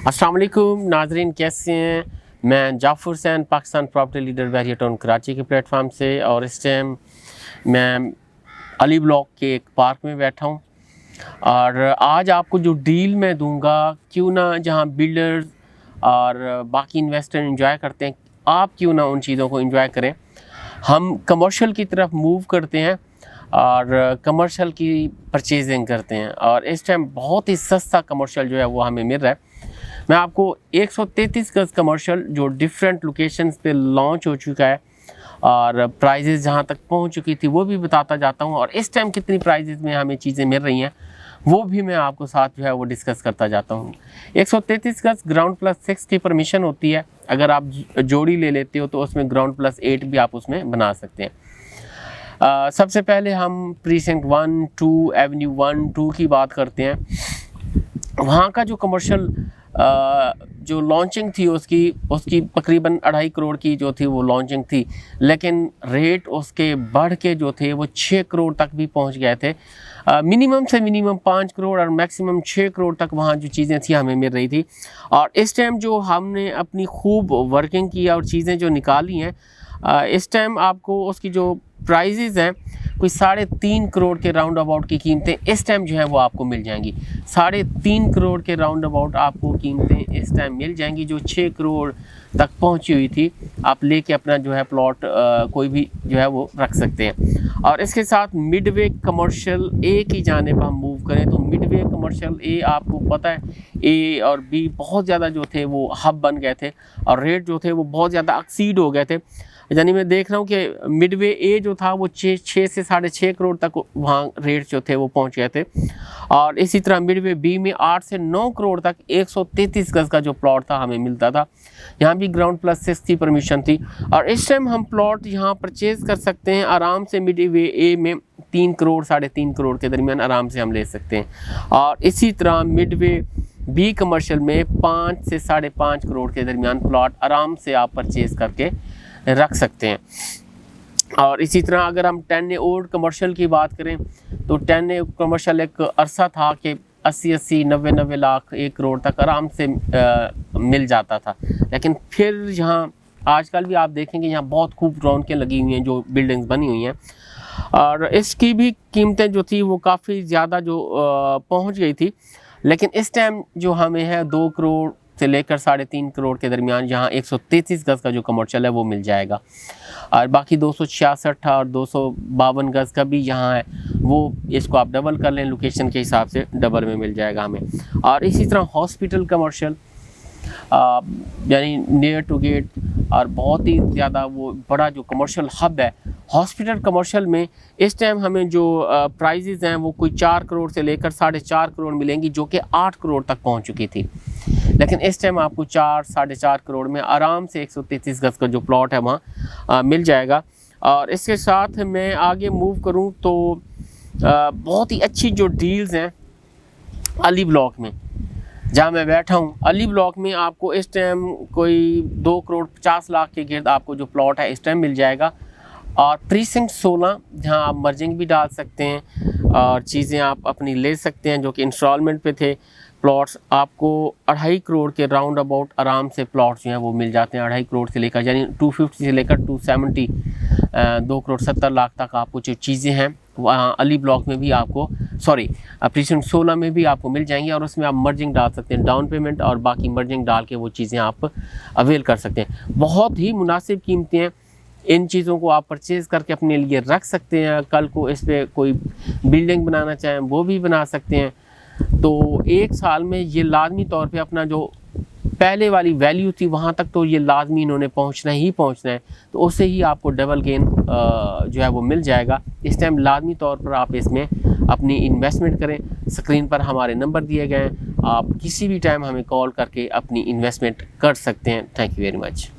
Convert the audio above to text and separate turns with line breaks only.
अस्सलाम वालेकुम नाजरीन, कैसे हैं। मैं Jafar Hussain, Pakistan property leader Bahria town Karachi के प्लेटफॉर्म से, और इस टाइम मैं अली ब्लॉक के एक पार्क में बैठा हूं। और आज आपको जो डील मैं दूंगा, क्यों ना जहां बिल्डर्स और बाकी इन्वेस्टर एंजॉय करते हैं, आप क्यों ना उन चीज़ों को एंजॉय करें। हम कमर्शियल की तरफ मूव करते हैं और कमर्शियल की परचेजिंग करते हैं, और इस टाइम बहुत ही सस्ता कमर्शियल जो है वो हमें मिल रहा है। मैं आपको 133 गज कमर्शियल जो डिफरेंट लोकेशंस पे लॉन्च हो चुका है और प्राइजेज़ जहां तक पहुंच चुकी थी वो भी बताता जाता हूं, और इस टाइम कितनी प्राइजेज़ में हमें चीज़ें मिल रही हैं वो भी मैं आपको साथ जो है वो डिस्कस करता जाता हूं। 133 गज ग्राउंड प्लस 6 की परमिशन होती है। अगर आप जोड़ी ले लेते हो तो उसमें ग्राउंड प्लस 8 भी आप उसमें बना सकते हैं। सबसे पहले हम प्रीसिंक्ट 1, 2, एवेन्यू 1, 2 की बात करते हैं। वहाँ का जो कमर्शियल जो लॉन्चिंग थी उसकी तकरीबन 2.5 करोड़ की जो थी वो लॉन्चिंग थी, लेकिन रेट उसके बढ़ के जो थे वो 6 करोड़ तक भी पहुंच गए थे। मिनिमम से मिनिमम 5 करोड़ और मैक्सिमम 6 करोड़ तक वहाँ जो चीज़ें थी हमें मिल रही थी। और इस टाइम जो हमने अपनी खूब वर्किंग की और चीज़ें जो निकाली हैं, इस टाइम आपको उसकी जो प्राइजेज़ हैं कोई 3.5 करोड़ के राउंड अबाउट की कीमतें इस टाइम जो है वो आपको मिल जाएंगी। 3.5 करोड़ के राउंड अबाउट आपको कीमतें इस टाइम मिल जाएंगी, जो 6 करोड़ तक पहुंची हुई थी। आप लेके अपना जो है प्लॉट कोई भी जो है वो रख सकते हैं। और इसके साथ मिडवे कमर्शियल ए की जानिब हम मूव करें तो मिडवे कमर्शियल ए, आपको पता है ए और बी बहुत ज़्यादा जो थे वो हब बन गए थे और रेट जो थे वो बहुत ज़्यादा एक्सीड हो गए थे। यानी मैं देख रहा हूँ कि मिडवे ए जो था वो 6 से 6.5 करोड़ तक वहाँ रेट जो थे वो पहुँच गए थे। और इसी तरह मिडवे बी में 8 से 9 करोड़ तक 133 गज का जो प्लॉट था हमें मिलता था। यहाँ भी ग्राउंड प्लस 6 की परमिशन थी, और इस टाइम हम प्लॉट यहाँ परचेज़ कर सकते हैं आराम से। मिडवे ए में 3 करोड़ 3.5 करोड़ के दरमियान आराम से हम ले सकते हैं। और इसी तरह मिडवे बी कमर्शियल में 5 से 5.5 करोड़ के दरमियान प्लॉट आराम से आप परचेज़ करके रख सकते हैं। और इसी तरह अगर हम 10A ओल्ड कमर्शियल की बात करें तो 10A कमर्शियल एक अरसा था कि 80 90 लाख 1 करोड़ तक आराम से मिल जाता था। लेकिन फिर यहाँ आजकल भी आप देखेंगे यहाँ बहुत खूब रौनकें लगी हुई हैं, जो बिल्डिंग्स बनी हुई हैं, और इसकी भी कीमतें जो थी वो काफ़ी ज़्यादा जो पहुँच गई थी। लेकिन इस टाइम जो हमें है 2 करोड़ से लेकर 3.5 करोड़ के दरमियान यहाँ 133 गज का जो कमर्शियल है वो मिल जाएगा। और बाकी 266 और 252 गज का भी यहाँ है, वो इसको आप डबल कर लें लोकेशन के हिसाब से, डबल में मिल जाएगा हमें। और इसी तरह हॉस्पिटल कमर्शियल यानी नियर टू गेट और बहुत ही ज़्यादा वो बड़ा जो कमर्शियल हब है हॉस्पिटल कमर्शियल में, इस टाइम हमें जो प्राइजेज़ हैं वो कोई 4 करोड़ से लेकर 4.5 करोड़ मिलेंगी, जो कि 8 करोड़ तक पहुंच चुकी थी। लेकिन इस टाइम आपको 4-4.5 करोड़ में आराम से 133 गज का जो प्लॉट है वहाँ मिल जाएगा। और इसके साथ मैं आगे मूव करूँ तो बहुत ही अच्छी जो डील्स हैं अली ब्लॉक में जहाँ मैं बैठा हूँ, अली ब्लॉक में आपको इस टाइम कोई 2 करोड़ 50 लाख के गिर्द आपको जो प्लॉट है इस टाइम मिल जाएगा। और प्रीसिंक्ट 16 जहाँ आप मर्जिंग भी डाल सकते हैं और चीज़ें आप अपनी ले सकते हैं, जो कि इंस्टॉलमेंट पे थे। प्लॉट्स आपको 2.5 करोड़ के राउंड अबाउट आराम से प्लॉट्स जो हैं वो मिल जाते हैं। 2.5 करोड़ से लेकर यानी 250 से लेकर 270 2 करोड़ 70 लाख तक आपको जो चीज़ें हैं वहाँ अली ब्लॉक में भी आपको प्रीसिंक्ट 16 में भी आपको मिल जाएंगी। और उसमें आप मर्जिंग डाल सकते हैं, डाउन पेमेंट और बाकी मर्जिंग डाल के वो चीज़ें आप अवेल कर सकते हैं। बहुत ही मुनासिब कीमतें हैं, इन चीज़ों को आप परचेज़ करके अपने लिए रख सकते हैं। कल को इस पर कोई बिल्डिंग बनाना चाहें वो भी बना सकते हैं। तो 1 साल में ये लाजमी तौर पे अपना जो पहले वाली वैल्यू थी वहाँ तक तो ये लाजमी इन्होंने पहुँचना है, तो उससे ही आपको डबल गेन जो है वो मिल जाएगा। इस टाइम लाजमी तौर पर आप इसमें अपनी इन्वेस्टमेंट करें। स्क्रीन पर हमारे नंबर दिए गए हैं, आप किसी भी टाइम हमें कॉल करके अपनी इन्वेस्टमेंट कर सकते हैं। Thank you very much.